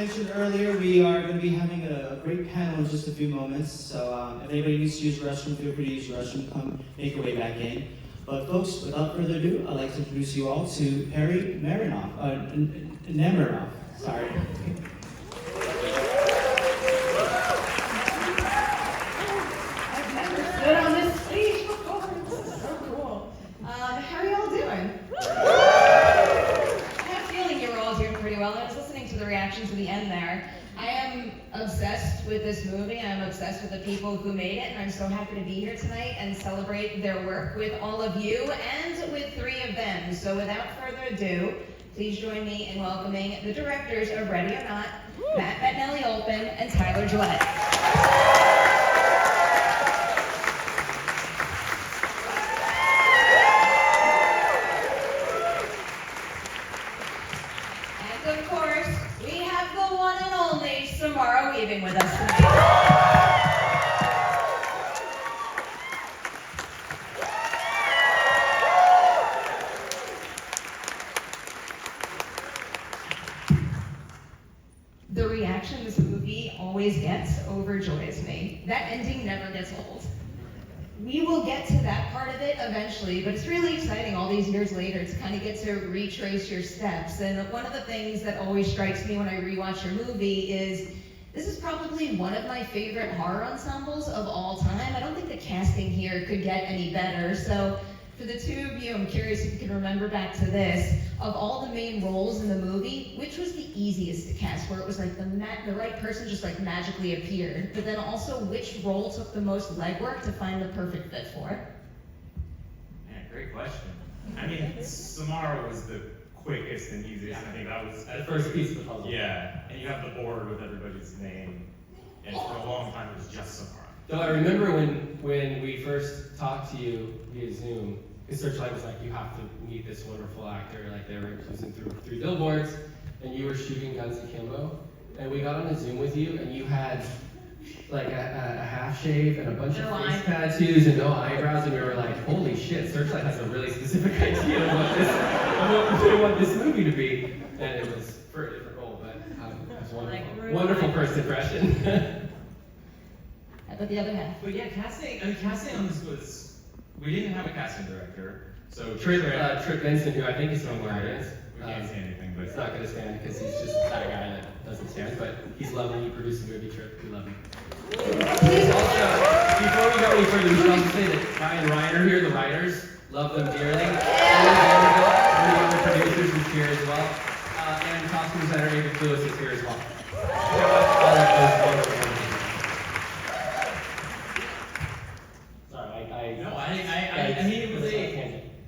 Mentioned earlier, we are going to be having a great panel in just a few moments. So if anybody needs to use the restroom, feel free to use the restroom. Come make your way back in. But folks, without further ado, I'd like to introduce you all to Perry Nemiroff. Sorry. I've never stood on this stage before. This is so cool. How are you all doing? I have a feeling you were all doing pretty well. I was listening to the reactions at the end there. I am obsessed with this movie. I'm obsessed with the people who made it, and I'm so happy to be here tonight and celebrate their work with all of you and with three of them. So without further ado, please join me in welcoming the directors of Ready or Not, Matt Bettinelli-Olpinb and Tyler Gillett. And of course, we have the one and only Samara Weaving with us tonight. The reaction this movie always gets overjoys me. That ending never gets old. We will get to that part of it eventually, but it's really exciting all these years later to kind of get to retrace your steps. And one of the things that always strikes me when I rewatch your movie is this is probably one of my favorite horror ensembles of all time. I don't think the casting here could get any better. So for the two of you, I'm curious if you can remember back to this. Of all the main roles in the movie, which was the easiest to cast, where it was like the right person just like magically appeared, but then also which role took the most legwork to find the perfect fit for? Man, great question. I mean, Samara was the quickest and easiest. I think that was The first piece of the puzzle. Yeah, and you have the board with everybody's name, and for a long time it was just Samara. So I remember when we first talked to you via Zoom, because Searchlight was like, you have to meet this wonderful actor, like they were cruising through 3 billboards, and you were shooting guns akimbo, and we got on a Zoom with you, and you had like a half shave and a bunch of face tattoos and no eyebrows, and we were like, holy shit, Searchlight has a really specific idea of what we want this movie to be, and it was for a different role, but it was wonderful. Wonderful first impression. How about the other half? But yeah, casting on this was, we didn't have a casting director, so Trip Benson, who I think is from the audience. We can't say anything, but It's not going to stand because he's just that guy that doesn't stand, but he's lovely. He produced the movie Trip. We love him. Also, before we go any further, we should also say that Ryan and Ryan are here, the writers. Love them dearly. One of the other producers is here as well. And costume designer David Lewis is here as well. All of those wonderful people. Sorry, no, I mean, it was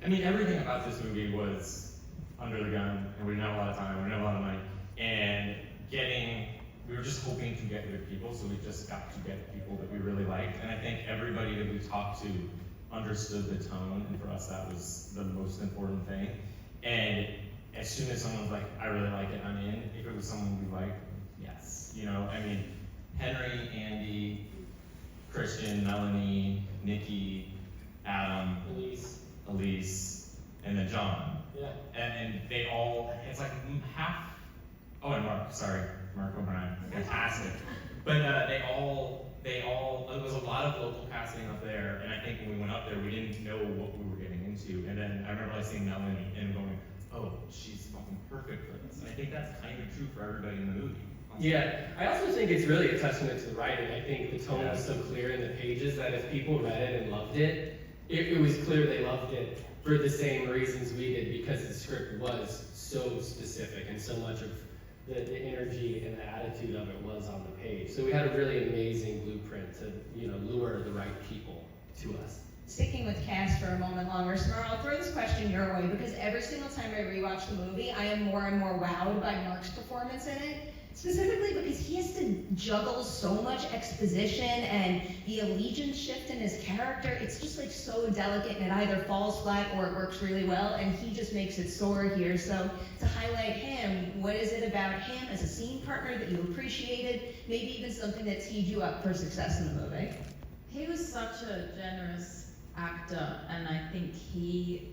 I mean, everything about this movie was under the gun, and we didn't have a lot of time, we didn't have a lot of money, and we were just hoping to get good people, so we just got to get people that we really liked, and I think everybody that we talked to understood the tone, and for us that was the most important thing. And as soon as someone was like, I really like it, I'm in, if it was someone we liked, yes. You know, I mean, Henry, Andy, Christian, Melanie, Nikki, Adam, Elise, and then John. Yeah. And they all, it's like half, and Mark O'Brien, fantastic. But it was a lot of local casting up there, and I think when we went up there, we didn't know what we were getting into. And then I remember seeing Melanie and going, oh, she's fucking perfect for this. And I think that's kind of true for everybody in the movie. Yeah, I also think it's really a testament to the writing. I think the tone was so clear in the pages that if people read it and loved it, it was clear they loved it for the same reasons we did, because the script was so specific and so much of the energy and the attitude of it was on the page. So we had a really amazing blueprint to, lure the right people to us. Sticking with cast for a moment longer, Samara, I'll throw this question your way because every single time I rewatch the movie, I am more and more wowed by Mark's performance in it. Specifically because he has to juggle so much exposition and the allegiance shift in his character. It's just like so delicate and it either falls flat or it works really well, and he just makes it soar here. So to highlight him, what is it about him as a scene partner that you appreciated, maybe even something that teed you up for success in the movie? He was such a generous actor, and I think he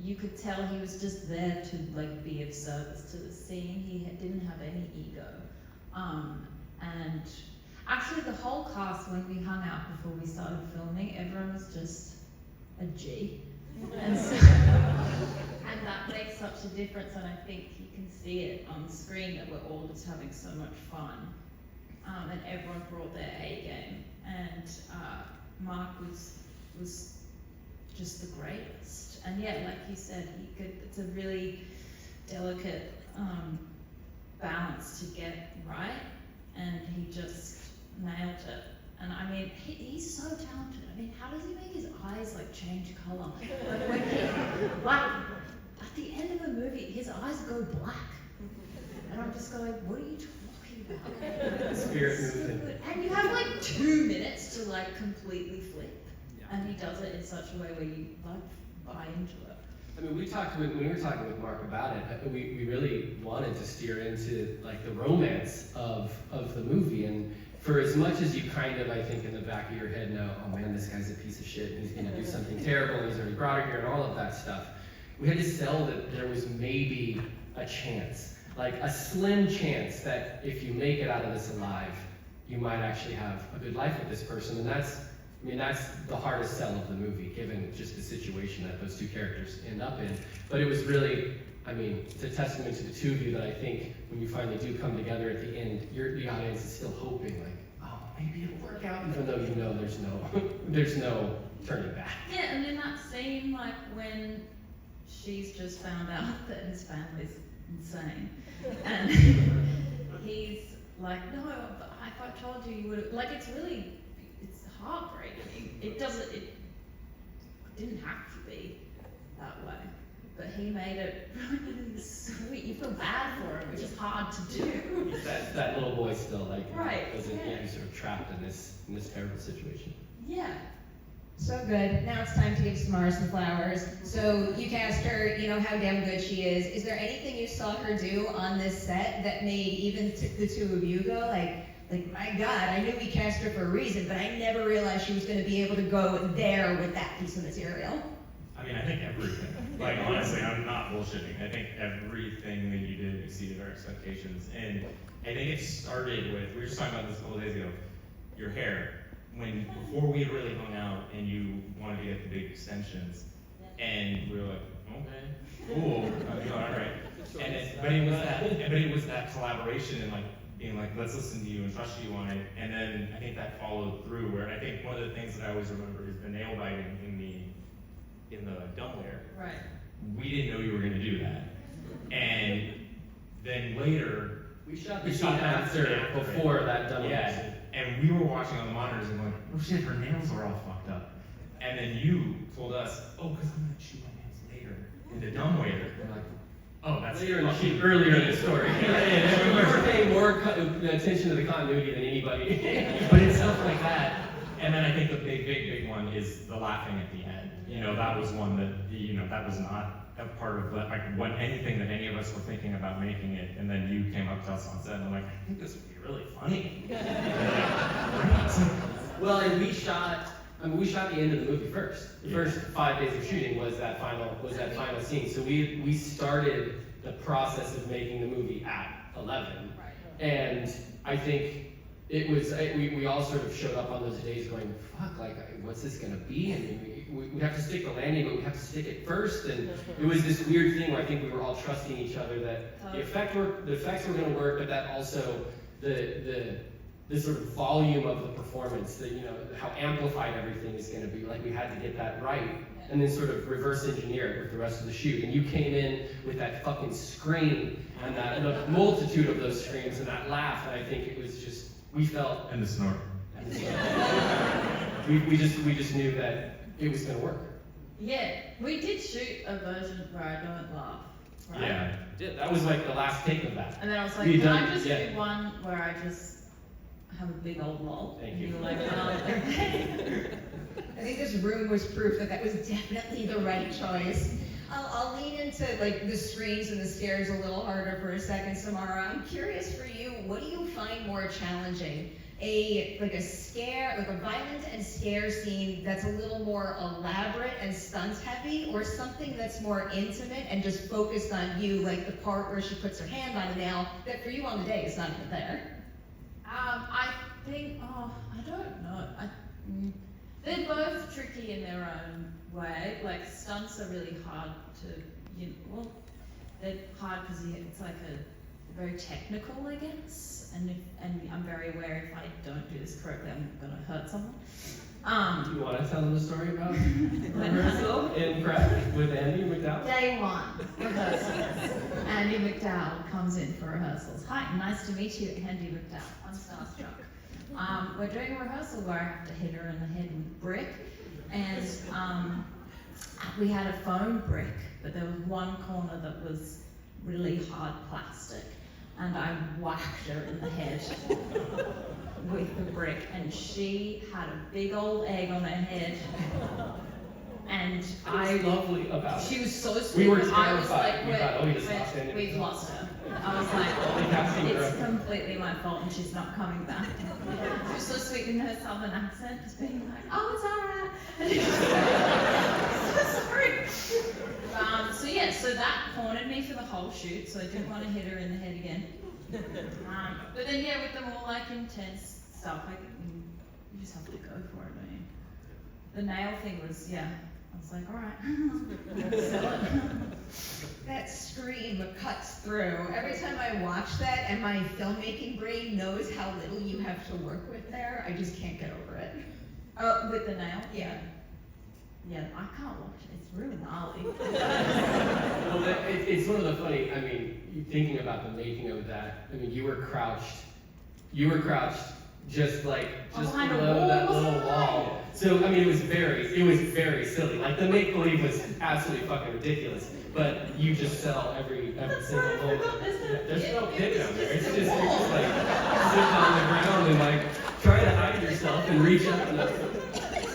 you could tell he was just there to like be of service to the scene. He didn't have any ego. And actually the whole cast, when we hung out before we started filming, everyone was just a G. And, so, and that makes such a difference, and I think you can see it on the screen that we're all just having so much fun. And everyone brought their A game. And Mark was just the greatest. And yeah, like you said, it's a really delicate balance to get right, and he just nailed it. And I mean, he's so talented. I mean, how does he make his eyes like change color? Like when at the end of the movie, his eyes go black. And I'm just going, what are you talking about? Spirit so movement. good. And you have like 2 minutes to like completely flip. And he does it in such a way where you like buy into it. I mean, when we were talking with Mark about it, we really wanted to steer into like the romance of the movie. And for as much as you kind of, I think, in the back of your head know, oh man, this guy's a piece of shit, and he's gonna do something terrible, and he's already brought her here, and all of that stuff, we had to sell that there was maybe a chance, like a slim chance that if you make it out of this alive, you might actually have a good life with this person. And that's the hardest sell of the movie, given just the situation that those two characters end up in. But it was really, I mean, it's a testament to the two of you that I think when you finally do come together at the end, the audience is still hoping, like, oh, maybe it'll work out, even though you know there's no turning back. Yeah, and in that scene, like when she's just found out that his family's insane, and he's like, no, but if I told you, you would. Like, it's heartbreaking. It didn't have to be that way, but he made it really sweet. You feel bad for him, which is hard to do. That little boy still, like, right, wasn't yeah. sort of trapped in this terrible situation. Yeah. So good. Now it's time to give Samara some flowers. So you cast her, you know how damn good she is. Is there anything you saw her do on this set that made even the two of you go like, my God, I knew we cast her for a reason, but I never realized she was going to be able to go there with that piece of material? I mean, I think everything. Like, honestly, I'm not bullshitting. I think everything that you did exceeded our expectations. And I think it started with, we were just talking about this a couple days ago, your hair. Before we had really hung out and you wanted to get the big extensions, and we were like, okay, cool, all right. But it was that collaboration and like being like, let's listen to you and trust you on it. And then I think that followed through. Where I think one of the things that I always remember is the nail biting in the dumbwaiter. Right. We didn't know you were going to do that, and then later We shot after before that done. Yeah. And we were watching on the monitors and going, oh shit, her nails are all fucked up. And then you told us, oh, because I'm going to chew my nails later in the dumbwaiter. And we're like, oh, that's earlier in the story. We were paying more attention to the continuity than anybody. But it's stuff like that. And then I think the big one is the laughing at the end. You know, that was one that, that was not a part of anything that any of us were thinking about making it. And then you came up to us on set and I'm like, I think this would be really funny. Well, and we shot the end of the movie first. The first 5 days of shooting was that final scene. So we started the process of making the movie at 11. Right. And I think it was, we all sort of showed up on those days going, fuck, like, what's this gonna be? I mean, we have to stick the landing, but we have to stick it first. And it was this weird thing where I think we were all trusting each other that the effects were gonna work, but that also the sort of volume of the performance, that, how amplified everything is gonna be. Like, we had to get that right. And then sort of reverse engineer it with the rest of the shoot. And you came in with that fucking scream and the multitude of those screams and that laugh. And I think it was just, we felt. And the snort. We just knew that it was gonna work. Yeah, we did shoot a version where I don't laugh. Right? Yeah. That was like the last take of that. And then I was like, can I just do one where I just have a big old lol? Thank and you. you were like, oh, okay. I think this room was proof that was definitely the right choice. I'll lean into like the screams and the scares a little harder for a second, Samara. I'm curious for you, what do you find more challenging? like a violent and scare scene that's a little more elaborate and stunts heavy, or something that's more intimate and just focused on you, like the part where she puts her hand on a nail that for you on the day is not even there? I think, I don't know. They're both tricky in their own way. Like stunts are really hard to, well, they're hard because it's like a very technical, I guess. And I'm very aware if I don't do this correctly, I'm gonna hurt someone. Do you want to tell them the story about rehearsal in prep with Andy McDowell? Day one, rehearsals. Andy McDowell comes in for rehearsals. Hi, nice to meet you, Andy McDowell. I'm starstruck. We're doing a rehearsal where I have to hit her in the head with a brick, and we had a foam brick, but there was one corner that was really hard plastic, and I whacked her in the head with the brick, and she had a big old egg on her head. And What's lovely about she it? was so sweet. We were I was like, terrified. We thought, oh, we just lost Andy. we've lost her. I was like, it's completely my fault and she's not coming back. She was so sweet in her southern accent, just being like, oh, it's alright. Sorry. So yeah, so that cornered me for the whole shoot, so I didn't want to hit her in the head again. But then yeah, with the more like intense stuff, like you just have to go for it, don't you? The nail thing was, yeah, I was like, alright, sell it. That scream cuts through. Every time I watch that and my filmmaking brain knows how little you have to work with there, I just can't get over it. Oh, with the nail? Yeah. Yeah, I can't watch it. It's really gnarly. Well, it's one of the funny, I mean, thinking about the making of that, I mean, you were crouched just Behind a below wall, that little wasn't it? wall. So, I mean, it was very silly. Like, the make-believe was absolutely fucking ridiculous, but you just sell every single moment. There's no pit down there. It's just, you're just like, sitting on the ground and like, trying to hide yourself and reach out.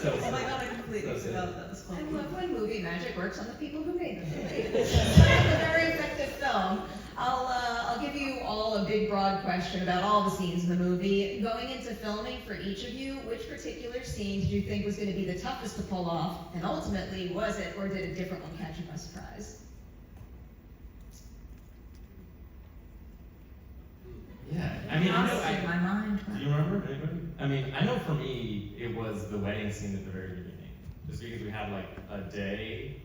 So, Oh my god, I completely so forgot that was I funny. love when movie magic works on the people who made the movie. It's a very effective film. I'll give you all a big broad question about all the scenes in the movie. Going into filming for each of you, which particular scene did you think was going to be the toughest to pull off? And ultimately, was it, or did a different one catch you by surprise? Yeah, I mean, I know, Lost in my mind. do you remember anybody? I mean, I know for me, it was the wedding scene at the very beginning. Just because we had like a day,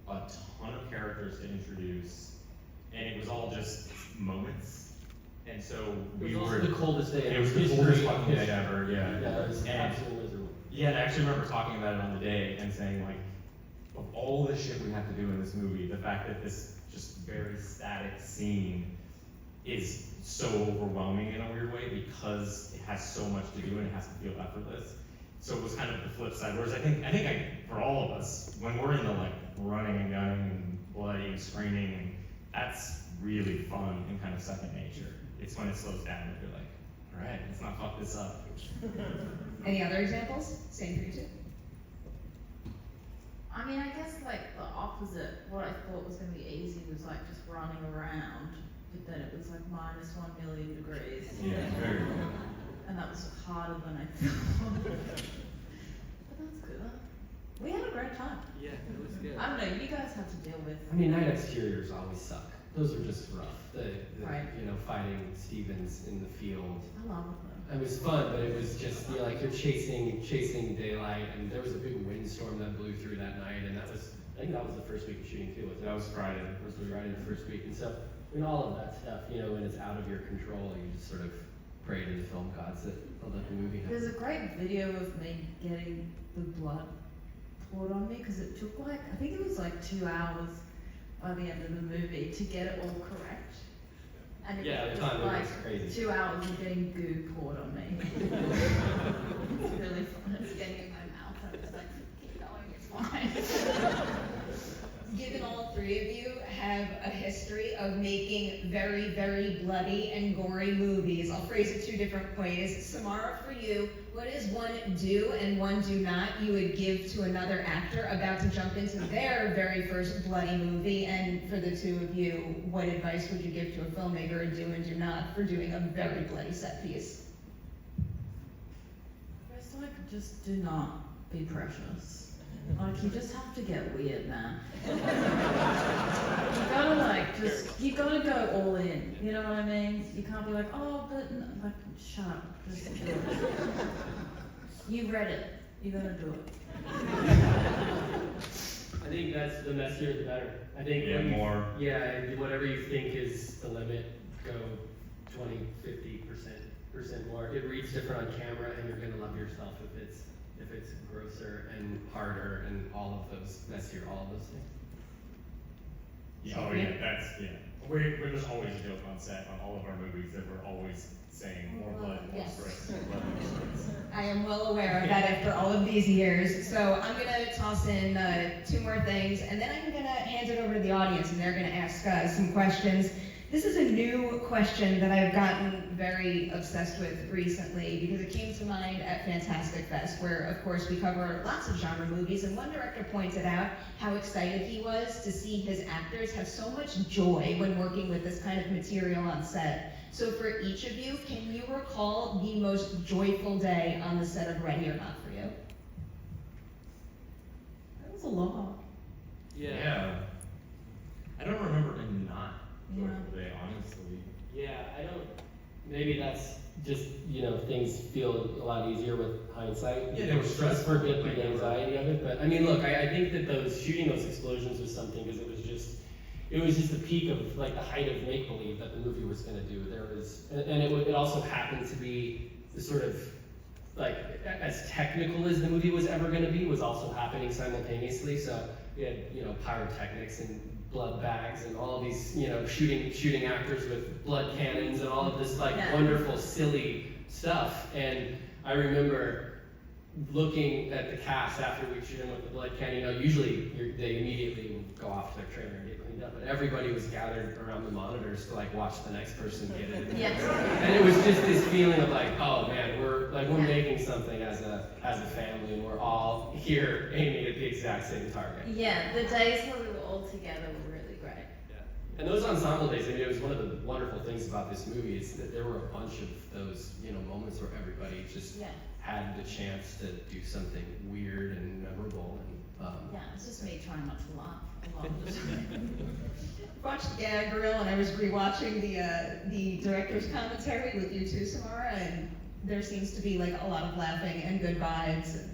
a ton of characters to introduce, and it was all just moments. And so it we was also were, the coldest day. it was the coldest fucking day ever, yeah. Yeah, it was And- absolutely miserable. Yeah, and I actually remember talking about it on the day and saying like, of all the shit we have to do in this movie, the fact that this just very static scene is so overwhelming in a weird way because it has so much to do and it has to feel effortless. So it was kind of the flip side. Whereas I think for all of us, when we're in the like running and gunning and bloody and screaming, and that's really fun and kind of second nature. It's when it slows down that you're like, all right, let's not fuck this up. Any other examples? Same for you too. I mean, I guess like the opposite, what I thought was going to be easy was like just running around, but then it was like minus 1 million degrees. Yeah, very good. And that was harder than I thought. But that's good. We had a great time. Yeah, it was good. I don't know, you guys have to deal with. I mean, night exteriors always suck. Those are just rough. Right. Fighting Stevens in the field. I love it though. It was fun, but it was just, like you're chasing daylight, and there was a big windstorm that blew through that night, and I think that was the first week of shooting too. That was Friday. Friday the first week, and so, I mean, all of that stuff, when it's out of your control, you just sort of pray to the film gods that they'll let the movie happen. There's a great video of me getting the blood poured on me, because it took like, I think it was like 2 hours by the end of the movie to get it all correct. And Yeah, it the was time like was crazy. 2 hours of getting goo poured on me. It's really fun. It's getting in my mouth. I was like, keep going, it's fine. Given all three of you have a history of making very, very bloody and gory movies, I'll phrase it 2 different ways. Samara, for you, what is one do and one do not you would give to another actor about to jump into their very first bloody movie? And for the 2 of you, what advice would you give to a filmmaker, a do and do not, for doing a very bloody set piece? like, just do not be precious. Like, you just have to get weird, man. You gotta like, you gotta go all in, you know what I mean? You can't be like, oh, but, like, shut up, just do it. You read it, you gotta do it. I think that's the messier the better. I think more. Yeah, whatever you think is the limit, go 20, 50% more. It reads different on camera, and you're gonna love yourself if it's grosser and harder and all of those messier, all of those things. Yeah, oh yeah, there's always a joke on set on all of our movies that we're always saying more blood, more Yes. spreads, more blood, more spreads. I am well aware of that after all of these years. So I'm gonna toss in 2 more things, and then I'm gonna hand it over to the audience, and they're gonna ask some questions. This is a new question that I've gotten very obsessed with recently because it came to mind at Fantastic Fest, where of course we cover lots of genre movies, and one director pointed out how excited he was to see his actors have so much joy when working with this kind of material on set. So for each of you, can you recall the most joyful day on the set of Ready or Not for you? That was a lot. Yeah. I don't remember a not Yeah. joyful day, honestly. Yeah, I don't. Maybe that's just things feel a lot easier with hindsight. Yeah, they were stressful. Just forget the anxiety of it. But I mean, look, I think that shooting those explosions was something because it was just the peak of like the height of make believe that the movie was going to do. There was, and it also happened to be the sort of like as technical as the movie was ever going to be was also happening simultaneously. So we had pyrotechnics and blood bags and all of these shooting actors with blood cannons and all of this like wonderful silly stuff. And I remember looking at the cast after we shoot them with the blood cannon. Usually they immediately would go off to their trailer and get cleaned up, but everybody was gathered around the monitors to like watch the next person get it. Yes. And it was just this feeling of like, oh man, we're making something as a family, and we're all here aiming at the exact same target. Yeah, the days where we were all together were really great. Yeah. And those ensemble days, I mean, it was one of the wonderful things about this movie is that there were a bunch of those, moments where everybody just had the chance to do something weird and memorable. And Yeah, it's just me trying not to laugh a lot of the time. Watched Gag Reel, and I was rewatching the director's commentary with you too, Samara, and there seems to be like a lot of laughing and good vibes. And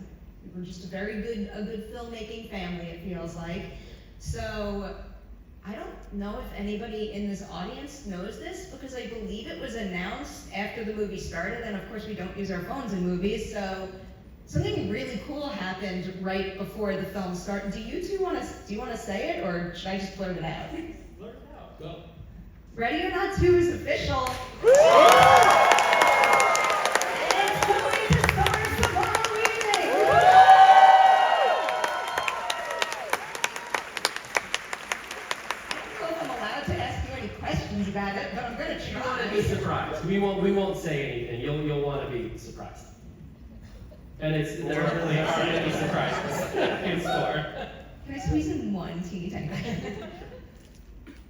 we're just a good filmmaking family, it feels like. So I don't know if anybody in this audience knows this, because I believe it was announced after the movie started, and of course we don't use our phones in movies, so something really cool happened right before the film started. Do you two want to say it, or should I just blurt it out? blurt it out. Go. Ready or Not 2 is official. It's going to star Samara Weaving. I don't know if I'm allowed to ask you any questions about it, but I'm going to You want to be try. surprised. We won't say anything. You'll want to be surprised. And there really are any surprises in store. Can I squeeze in one teeny tiny question?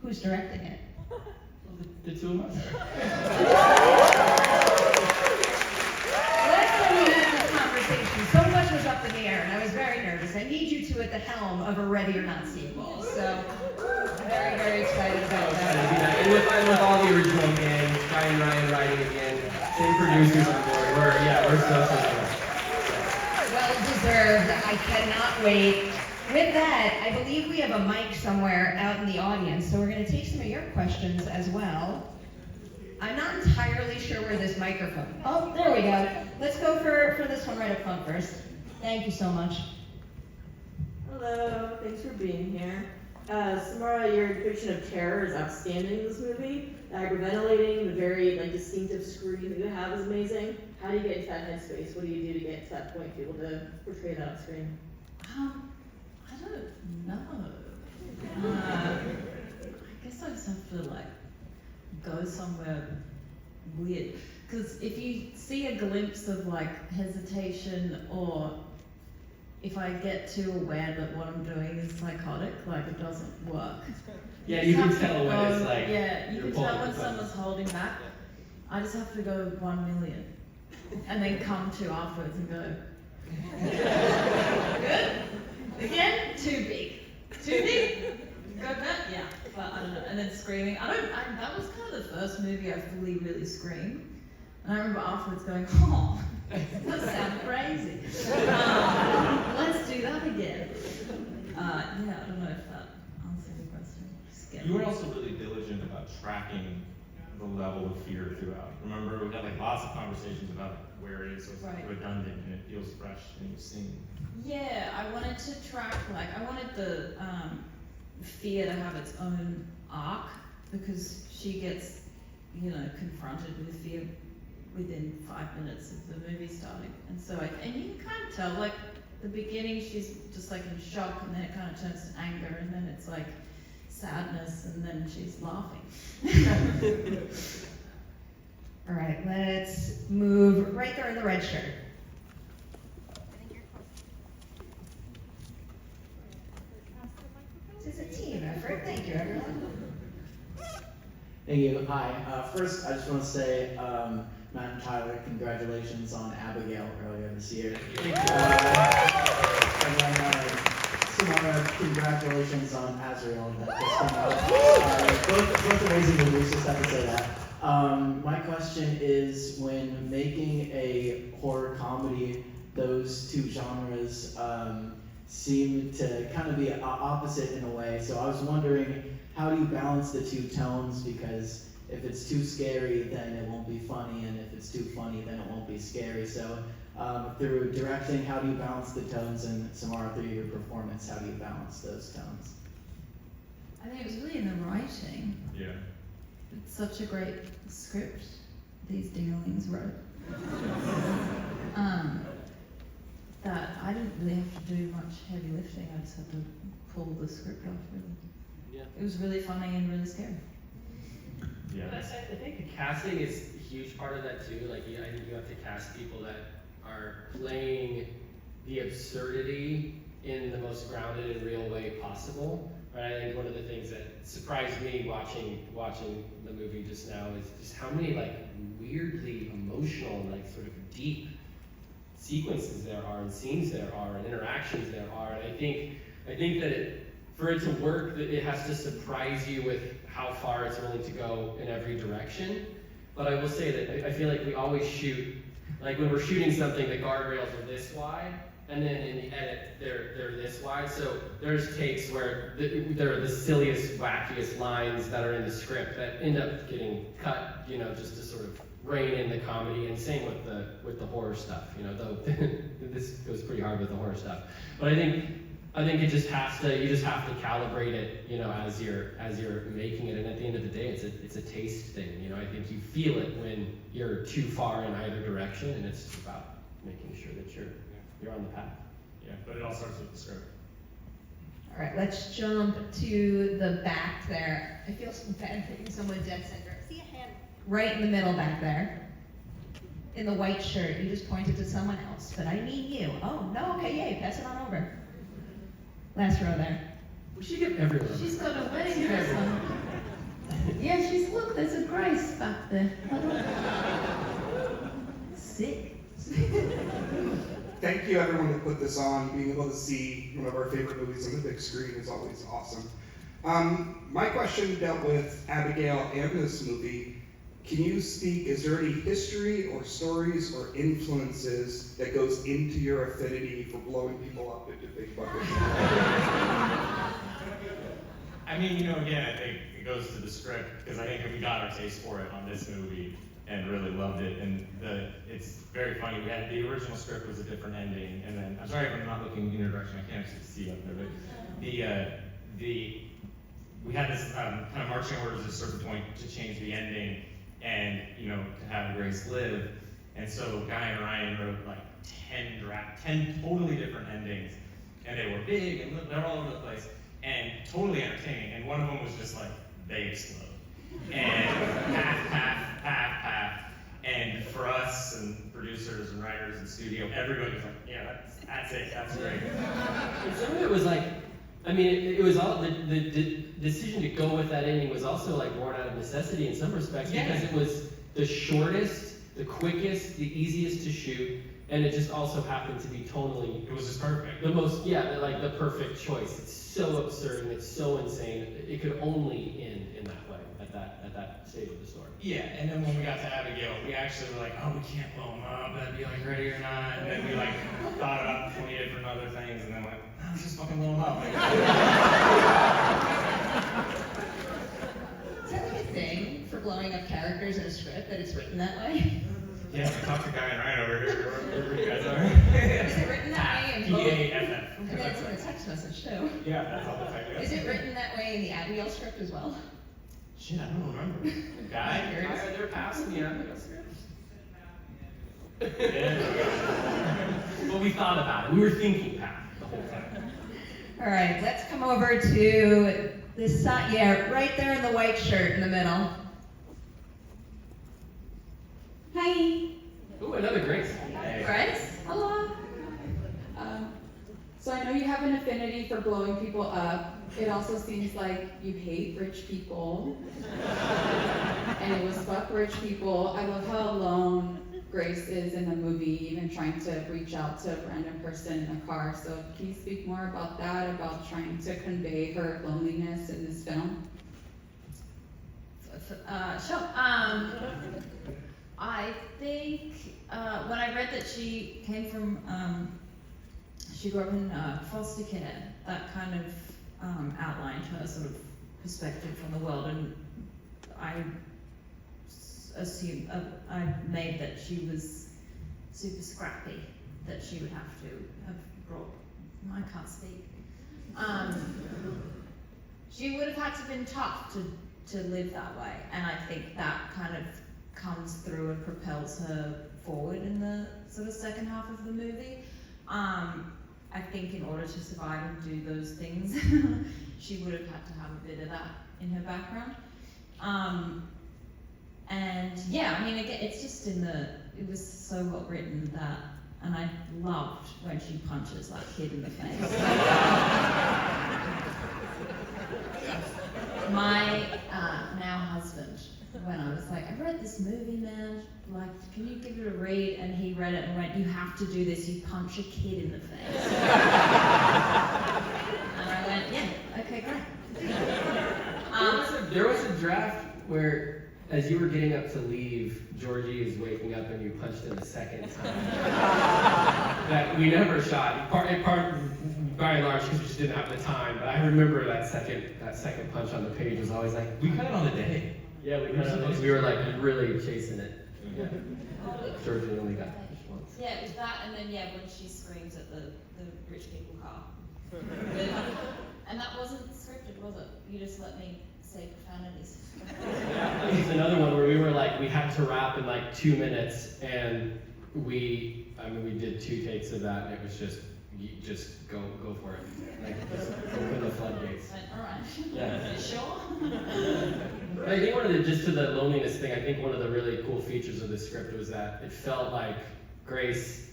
Who's directing it? The two of us. Last time we had this conversation, so much was up in the air, and I was very nervous. I need you two at the helm of a Ready or Not sequel, so very, very excited about that. And with all the original gang, Ryan writing again, same producers on board. We're so thrilled. Well deserved. I cannot wait. With that, I believe we have a mic somewhere out in the audience, so we're going to take some of your questions as well. I'm not entirely sure where this microphone. Oh, there we go. Let's go for this one right up front first. Thank you so much. Hello, thanks for being here. Samara, your depiction of terror is outstanding in this movie. The hyperventilating, the very distinctive scream that you have is amazing. How do you get into that headspace? What do you do to get to that point to be able to portray that on screen? I don't know. I guess I just have to go somewhere weird. Because if you see a glimpse of hesitation, or if I get too aware that what I'm doing is psychotic, it doesn't work. Yeah, you can tell when it's Yeah, you you're can pulling tell when the buttons. someone's holding back. I just have to go 1 million. and then come to afterwards and go, good? Again? Too big. Too big? Go back? Yeah, but I don't know. And then screaming. That was kind of the first movie I fully really screamed. And I remember afterwards going, oh, that sounds crazy. Let's do that again. Yeah, I don't know if that answered the question. Just You were also really diligent about tracking the level of fear throughout. Remember, we had like lots of conversations about where it is so it's Right. redundant and it feels fresh and you sing. Yeah, I wanted to track, I wanted the fear to have its own arc, because she gets, confronted with fear within 5 minutes of the movie starting. And so, and you can kind of tell, like, the beginning she's just like in shock, and then it kind of turns to anger, and then it's like sadness, and then she's laughing. All right, let's move right there in the red shirt. This is a team effort. Thank you, everyone. Thank you. Hi. First, I just want to say, Matt and Tyler, congratulations on Abigail earlier this year. And then, Samara, congratulations on Azrael that just came out. Both amazing movies, just have to say that. My question is, when making a horror comedy, those two genres seem to kind of be opposite in a way. So I was wondering, how do you balance the two tones? Because if it's too scary, then it won't be funny, and if it's too funny, then it won't be scary. So through directing, how do you balance the tones? And Samara, through your performance, how do you balance those tones? I think it was really in the writing. Yeah. It's such a great script these dinglings wrote. That I didn't really have to do much heavy lifting. I just had to pull the script off, really. Yeah. It was really funny and really scary. Yeah. But I think the casting is a huge part of that too. Like, I think you have to cast people that are playing the absurdity in the most grounded and real way possible. Right? I think one of the things that surprised me watching the movie just now is just how many like weirdly emotional, like sort of deep sequences there are, and scenes there are, and interactions there are. And I think that for it to work, that it has to surprise you with how far it's willing to go in every direction. But I will say that I feel like we always shoot, like when we're shooting something, the guardrails are this wide, and then in the edit, they're this wide. So there's takes where there are the silliest, wackiest lines that are in the script that end up getting cut, just to sort of rein in the comedy. And same with the horror stuff, though this goes pretty hard with the horror stuff. But I think you just have to calibrate it, as you're making it. And at the end of the day, it's a taste thing. I think you feel it when you're too far in either direction, and it's just about making sure that you're on the path. Yeah, but it all starts with the script. All right, let's jump to the back there. I feel so bad picking someone dead center. See a hand right in the middle back there. In the white shirt, you just pointed to someone else, but I mean you. Oh, no, okay, yay, pass it on over. Last row there. We should get everyone. She's got a wedding dress on. Yeah, look, there's a Grace back there. Sick. Thank you everyone who put this on. Being able to see one of our favorite movies on the big screen is always awesome. My question dealt with Abigail and this movie. Can you speak, is there any history or stories or influences that goes into your affinity for blowing people up into big buckets? I mean, again, I think it goes to the script, because I think we got our taste for it on this movie and really loved it. And it's very funny. We had the original script was a different ending, and then I'm sorry if I'm not looking in your direction. I can't actually see up there, but we had this kind of marching orders at a certain point to change the ending, and to have Grace live. And so Guy and Ryan wrote like 10 totally different endings, and they were big and they're all over the place and totally entertaining. And one of them was just like they explode, and half. And for us and producers and writers and studio, everybody was like, yeah, that's it, that's great. And some of it was like, it was all the decision to go with that ending was also like born out of necessity in some respects, because it was the shortest the quickest, the easiest to shoot, and it just also happened to be tonally. It was just perfect. The most, yeah, like the perfect choice. It's so absurd and it's so insane. It could only end in that way at that stage of the story. Yeah, and then when we got to Abigail, we actually were like, oh, we can't blow him up, that'd be like ready or not. And then we like thought about 20 different other things, and then went, no, let's just fucking blow him up. Is that like a thing for blowing up characters in a script, that it's written that way? Yeah, we talked to Guy and Ryan over here, wherever you guys are. Is it written that way in both? P-A-F-F. And then it's in the text message too. Yeah, that's all the text. Is it written that way in the Abigail script as well? Shit, I don't remember. Guy? Are there paths in the Abigail script? Yeah. Well, we thought about it. We were thinking path the whole time. All right, let's come over to this side. Yeah, right there in the white shirt in the middle. Hi. Ooh, another Grace. Grace? Hello. So I know you have an affinity for blowing people up. It also seems like you hate rich people. And it was fuck rich people. I love how alone Grace is in the movie, even trying to reach out to a random person in a car. So can you speak more about that, about trying to convey her loneliness in this film? Sure. I think when I read that she came from, she grew up in foster care, that kind of outlined her sort of perspective from the world, and I assumed, I made that she was super scrappy, that she would have to have brought, I can't speak. She would have had to have been tough to live that way, and I think that kind of comes through and propels her forward in the sort of second half of the movie. I think in order to survive and do those things, she would have had to have a bit of that in her background. And yeah, I mean, again, it's just it was so well written that, and I loved when she punches that kid in the face. My now husband, when I was like, I read this movie, man, like, can you give it a read? And he read it and went, you have to do this, you punch a kid in the face. And I went, yeah, okay, great. There was a draft where, as you were getting up to leave, Georgie is waking up and you punched him a second time. That we never shot. By and large, because we just didn't have the time. But I remember that second punch on the page was always like, We cut it on the day. yeah, we were like really chasing it. Yeah. Georgie only got punched once. Yeah, it was that, and then yeah, when she screams at the rich people car. And that wasn't scripted, was it? You just let me say profanities. It's another one where we were like, we had to wrap in like 2 minutes, and we did 2 takes of that, and it was just go for it. Like, just open the floodgates. All right. Yeah. You sure? I think just to the loneliness thing, I think one of the really cool features of this script was that it felt like Grace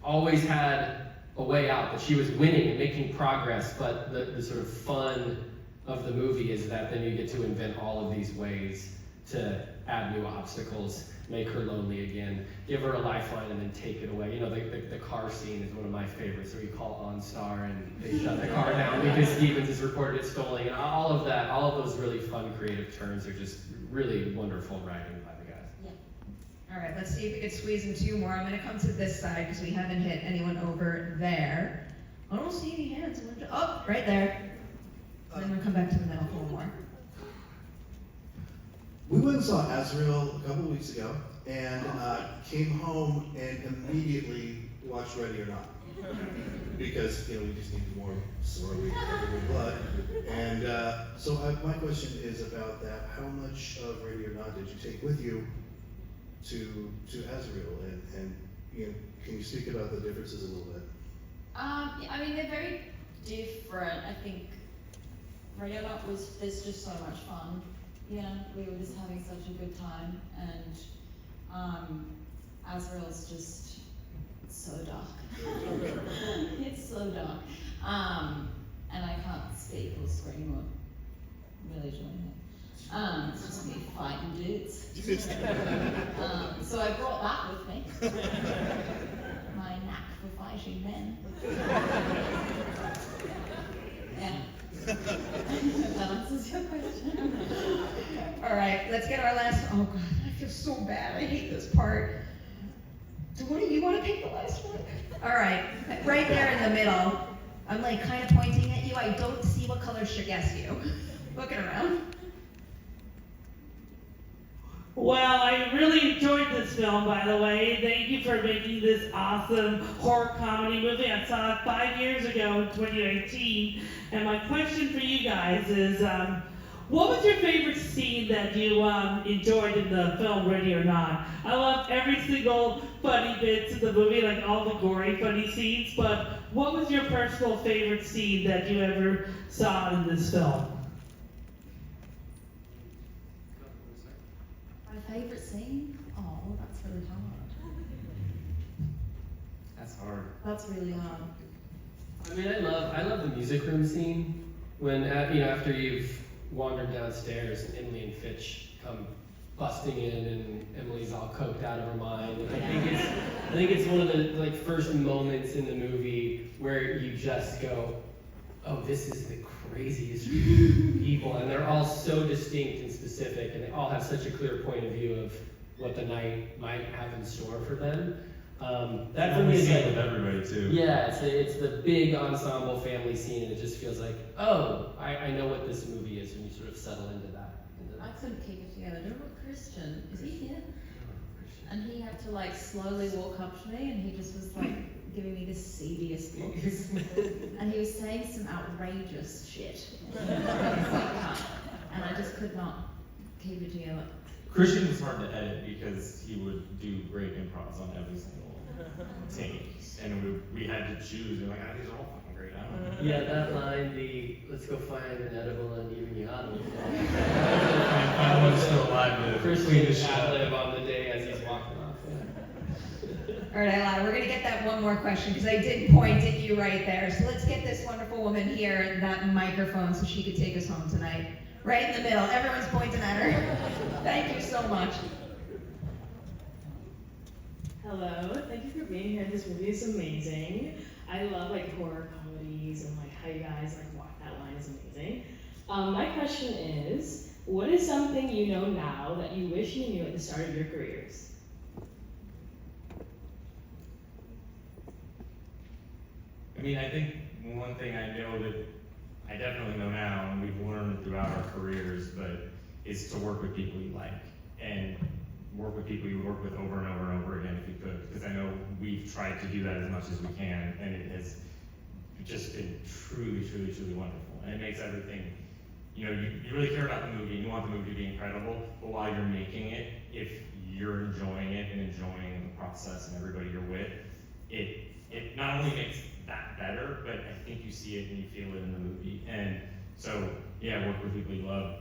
always had a way out, that she was winning and making progress, but the sort of fun of the movie is that then you get to invent all of these ways to add new obstacles, make her lonely again, give her a lifeline, and then take it away. You know, the car scene is one of my favorites, where you call OnStar and they shut the car down because Stevens has reported it stolen, and all of that, all of those really fun creative turns are just really wonderful writing by the guys. Yeah. All right, let's see if we can squeeze in 2 more. I'm gonna come to this side because we haven't hit anyone over there. I don't see any hands. Oh, right there. And then we'll come back to the middle for 1 more. We went and saw Azrael a couple weeks ago, and came home and immediately watched Ready or Not, because we just needed more Samara Weaving blood. And so my question is about that. How much of Ready or Not did you take with you to Azrael, and can you speak about the differences a little bit? Yeah, I mean, they're very different. I think Radio Not there's just so much fun. We were just having such a good time, and Azrael's just so dark. It's so dark. And I can't speak or scream or really do anything. It's just me fighting dudes. So I brought that with me. My knack for fighting men. Yeah. That answers your question. All right, let's get our last. Oh God, I feel so bad. I hate this part. So what do you want to pick the last one? All right, right there in the middle. I'm like kind of pointing at you. I don't see what color should guess you. Looking around. Well, I really enjoyed this film, by the way. Thank you for making this awesome horror comedy movie. I saw it 5 years ago in 2019. And my question for you guys is, what was your favorite scene that you enjoyed in the film, Ready or Not? I loved every single funny bits of the movie, like all the gory funny scenes, but what was your personal favorite scene that you ever saw in this film? My favorite scene? Oh, that's really hard. That's hard. That's really hard. I mean, I love the music room scene when after you've wandered downstairs and Emily and Fitch come busting in and Emily's all coked out of her mind. And I think it's one of the first moments in the movie where you just go, oh, this is the craziest people, and they're all so distinct and specific, and they all have such a clear point of view of what the night might have in store for them. That for me is with everybody too. Yeah, it's the big ensemble family scene, and it just feels like, oh, I know what this movie is when you sort of settle into that. I couldn't keep it together. Do you remember Christian? Is he here? And he had to slowly walk up to me, and he just was giving me the seediest looks. And he was saying some outrageous shit. And I just could not keep it together. Christian was hard to edit because he would do great improvs on every single take. And we had to choose. We're like, these are all fucking great. I don't know. Yeah, that line, let's go find an edible and even Yadu. I was still alive to Christian clean the is shit ad-lib up. on the day as he's walking off. All right, Ilana, we're gonna get that one more question because I did point at you right there. So let's get this wonderful woman here and that microphone so she could take us home tonight. Right in the middle. Everyone's pointing at her. Thank you so much. Hello, thank you for being here. This movie is amazing. I love horror comedies and how you guys walk that line is amazing. My question is, what is something you know now that you wish you knew at the start of your careers? I mean, I think one thing I know that I definitely know now, and we've learned throughout our careers, but is to work with people you like, and work with people you work with over and over and over again if you could, because I know we've tried to do that as much as we can, and it has just been truly, truly, truly wonderful. And it makes everything, you really care about the movie, and you want the movie to be incredible, but while you're making it, if you're enjoying it and enjoying the process and everybody you're with, it not only makes that better, but I think you see it and you feel it in the movie. And so, yeah, work with people you love.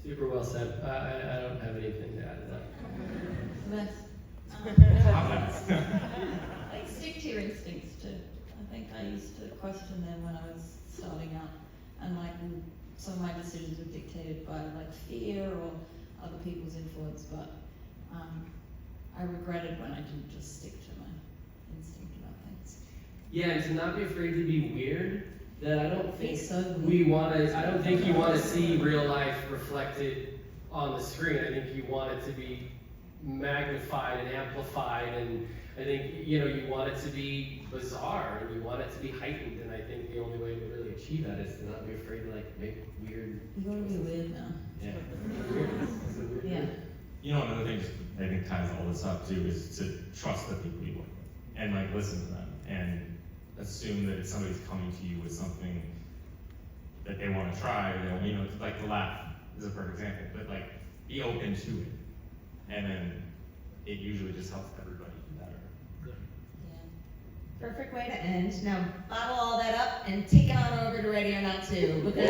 Super well said. I don't have anything to add to that. Stick to your instincts too. I think I used to question them when I was starting out, and some of my decisions were dictated by fear or other people's influence, but I regretted when I didn't just stick to my instinct about things. Yeah, and to not be afraid to be weird. That I don't think It's so I don't think you want to see real life reflected on the screen. I think you want it to be magnified and amplified, and I think you want it to be bizarre and you want it to be heightened. And I think the only way to really achieve that is to not be afraid to make weird. You want to be weird now. Yeah. Yeah. Another thing I think ties all this up too is to trust the people you work with and listen to them and assume that if somebody's coming to you with something that they want to try, or the laugh is a perfect example, but be open to it, and then it usually just helps everybody do better. Yeah. Perfect way to end. Now bottle all that up and take it on over to Ready or Not 2 because